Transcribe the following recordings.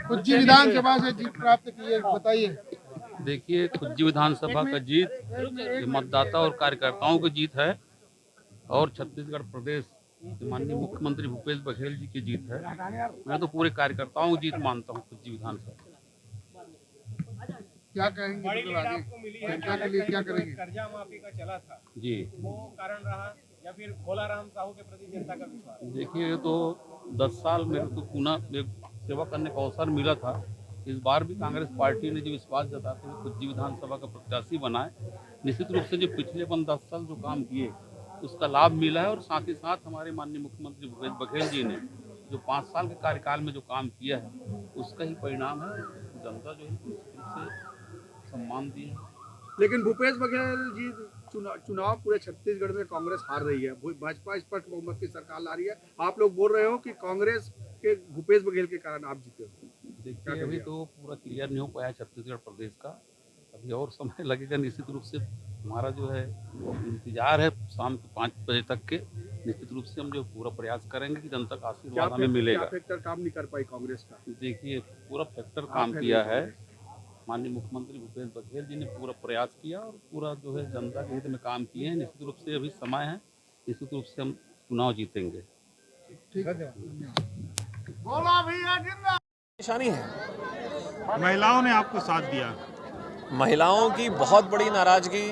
कुज्जी विधानसभा से जीत प्राप्त की है, बताइए। देखिए, कुज्जी विधानसभा का जीत ये मतदाता और कार्यकर्ताओं की जीत है और छत्तीसगढ़ प्रदेश के माननीय मुख्यमंत्री भूपेश बघेल जी की जीत है। मैं तो पूरे कार्यकर्ताओं की जीत मानता हूँ कुज्जी विधानसभा। क्या कहेंगे आगे जनता के लिए, क्या करेंगे? कर्जा माफी का चला था जी, वो कारण रहा या फिर भोलाराम साहू के प्रति जनता का विश्वास? देखिए, ये तो 10 साल मेरे को पुनः सेवा करने का अवसर मिला था। इस बार भी कांग्रेस पार्टी ने जो विश्वास जताते हुए कुज्जी विधानसभा का प्रत्याशी बनाए, निश्चित रूप से जो पिछले 10 साल जो काम किए उसका लाभ मिला है और साथ ही साथ हमारे माननीय मुख्यमंत्री भूपेश बघेल जी ने जो 5 साल के कार्यकाल में जो काम किया है उसका ही परिणाम है। जनता जो है उससे सम्मान दिए। लेकिन भूपेश बघेल जी चुनाव पूरे छत्तीसगढ़ में कांग्रेस हार रही है, भाजपा स्पष्ट बहुमत की सरकार ला रही है। आप लोग बोल रहे हो कि कांग्रेस के भूपेश बघेल के कारण आप जीते हो। देखिए, अभी तो पूरा क्लियर नहीं हो पाया छत्तीसगढ़ प्रदेश का, अभी और समय लगेगा। निश्चित रूप से हमारा जो है इंतजार है शाम के 5 बजे तक के। निश्चित रूप से हम जो पूरा प्रयास करेंगे कि जनता का आशीर्वाद हमें मिलेगा। फैक्टर काम नहीं कर पाई कांग्रेस का? देखिए, पूरा फैक्टर काम किया है। माननीय मुख्यमंत्री भूपेश बघेल जी ने पूरा प्रयास किया और पूरा जो है जनता के हित में काम किए हैं। निश्चित रूप से अभी समय है, निश्चित रूप से हम चुनाव जीतेंगे। परेशानी है, महिलाओं ने आपको साथ दिया। महिलाओं की बहुत बड़ी नाराजगी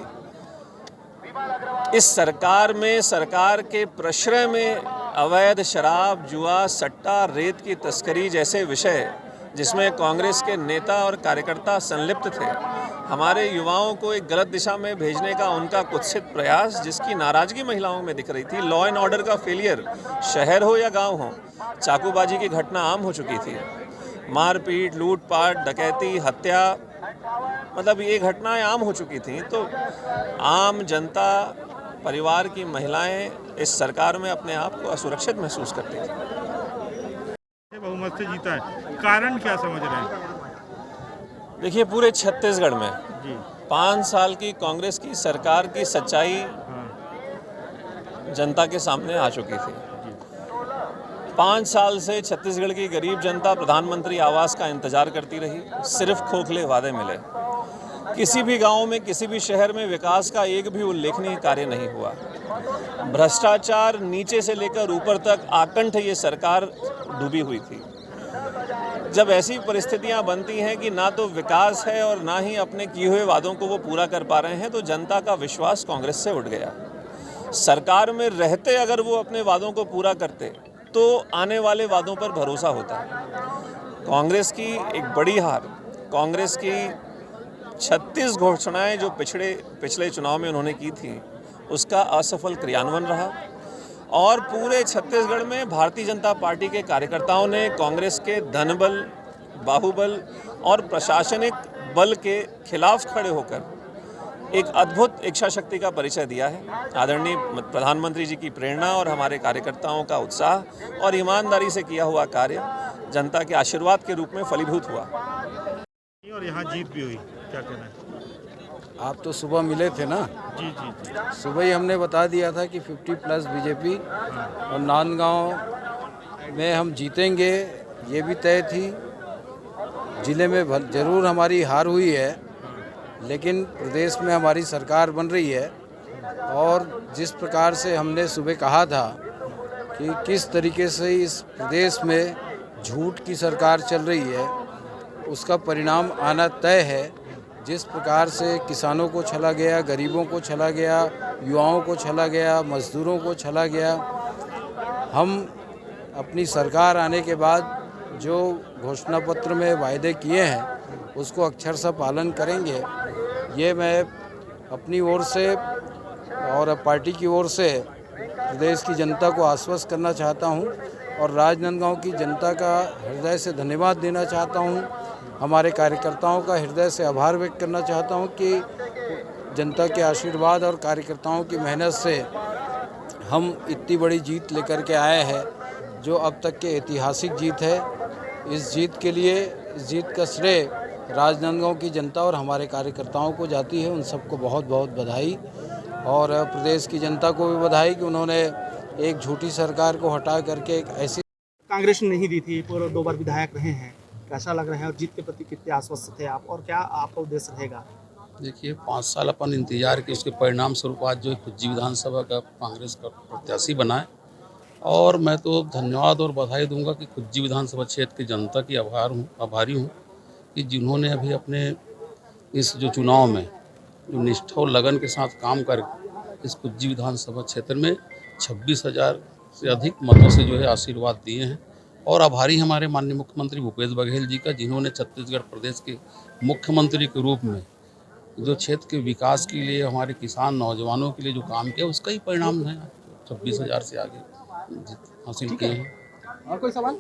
इस सरकार में, सरकार के प्रश्रय में अवैध शराब, जुआ, सट्टा, रेत की तस्करी जैसे विषय जिसमें कांग्रेस के नेता और कार्यकर्ता संलिप्त थे, हमारे युवाओं को एक गलत दिशा में भेजने का उनका कुत्सित प्रयास, जिसकी नाराजगी महिलाओं में दिख रही थी। लॉ एंड ऑर्डर का फेलियर, शहर हो या गांव हो, चाकूबाजी की घटना आम हो चुकी थी। मारपीट, लूटपाट, डकैती, हत्या, मतलब ये घटनाएं आम हो चुकी थी। तो आम जनता, परिवार की महिलाएं इस सरकार में अपने आप को असुरक्षित महसूस करती थी। बहुमत से जीता है, कारण क्या समझ रहे हैं? देखिए, पूरे छत्तीसगढ़ में जी 5 साल की कांग्रेस की सरकार की सच्चाई जनता के सामने आ चुकी थी। 5 साल से छत्तीसगढ़ की गरीब जनता प्रधानमंत्री आवास का इंतजार करती रही। सिर्फ खोखले वादे मिले। किसी भी गांव में, किसी भी शहर में विकास का एक भी उल्लेखनीय कार्य नहीं हुआ। भ्रष्टाचार नीचे से लेकर ऊपर तक आकंठ ये सरकार डूबी हुई थी। जब ऐसी परिस्थितियां बनती हैं कि ना तो विकास है और ना ही अपने किए हुए वादों को वो पूरा कर पा रहे हैं, तो जनता का विश्वास कांग्रेस से उठ गया। सरकार में रहते अगर वो अपने वादों को पूरा करते तो आने वाले वादों पर भरोसा होता। कांग्रेस की एक बड़ी हार, कांग्रेस की 36 घोषणाएं जो पिछले चुनाव में उन्होंने की थी, उसका असफल क्रियान्वयन रहा। और पूरे छत्तीसगढ़ में भारतीय जनता पार्टी के कार्यकर्ताओं ने कांग्रेस के धनबल, बाहुबल और प्रशासनिक बल के खिलाफ खड़े होकर एक अद्भुत इच्छा शक्ति का परिचय दिया है। आदरणीय प्रधानमंत्री जी की प्रेरणा और हमारे कार्यकर्ताओं का उत्साह और ईमानदारी से किया हुआ कार्य जनता के आशीर्वाद के रूप में फलीभूत हुआ और यहाँ जीत भी हुई, क्या कहना है? आप तो सुबह मिले थे ना? जी जी जी, सुबह ही हमने बता दिया था कि 50+ बीजेपी और नांदगांव में हम जीतेंगे, ये भी तय थी। ज़िले में ज़रूर हमारी हार हुई है, लेकिन प्रदेश में हमारी सरकार बन रही है। और जिस प्रकार से हमने सुबह कहा था कि किस तरीके से इस प्रदेश में झूठ की सरकार चल रही है, उसका परिणाम आना तय है। जिस प्रकार से किसानों को छला गया, गरीबों को छला गया, युवाओं को छला गया, मजदूरों को छला गया, हम अपनी सरकार आने के बाद जो घोषणा पत्र में वायदे किए हैं उसको अक्षरशः पालन करेंगे। ये मैं अपनी ओर से और पार्टी की ओर से प्रदेश की जनता को आश्वस्त करना चाहता हूं और राजनांदगांव की जनता का हृदय से धन्यवाद देना चाहता हूं। हमारे कार्यकर्ताओं का हृदय से आभार व्यक्त करना चाहता हूं कि जनता के आशीर्वाद और कार्यकर्ताओं की मेहनत से हम इतनी बड़ी जीत लेकर के आए हैं, जो अब तक के ऐतिहासिक जीत है। इस जीत के लिए, इस जीत का श्रेय राजनांदगांव की जनता और हमारे कार्यकर्ताओं को जाती है। उन सबको बहुत बहुत बधाई और प्रदेश की जनता को भी बधाई कि उन्होंने एक झूठी सरकार को हटा करके एक ऐसी कांग्रेस ने नहीं दी थी, पूरे 2 बार विधायक रहे हैं, कैसा लग रहा है और जीत के प्रति कितने आश्वस्त थे आप और क्या आपका उद्देश्य रहेगा? देखिए 5 साल अपन इंतजार के, उसके परिणाम स्वरूप आज जो खुज्जी विधानसभा का कांग्रेस का प्रत्याशी बना है, और मैं तो धन्यवाद और बधाई दूंगा कि खुज्जी विधानसभा क्षेत्र की जनता की आभारी हूँ कि जिन्होंने अभी अपने इस जो चुनाव में जो निष्ठा और लगन के साथ काम कर इस खुज्जी विधानसभा क्षेत्र में 26,000 से अधिक मतों से जो है आशीर्वाद दिए हैं। और आभारी हमारे माननीय मुख्यमंत्री भूपेश बघेल जी का, जिन्होंने छत्तीसगढ़ प्रदेश के मुख्यमंत्री के रूप में जो क्षेत्र के विकास के लिए, हमारे किसान नौजवानों के लिए जो काम किया, उसका ही परिणाम है 26,000 से आगे जीत हासिल किए हैं। और कोई सवाल?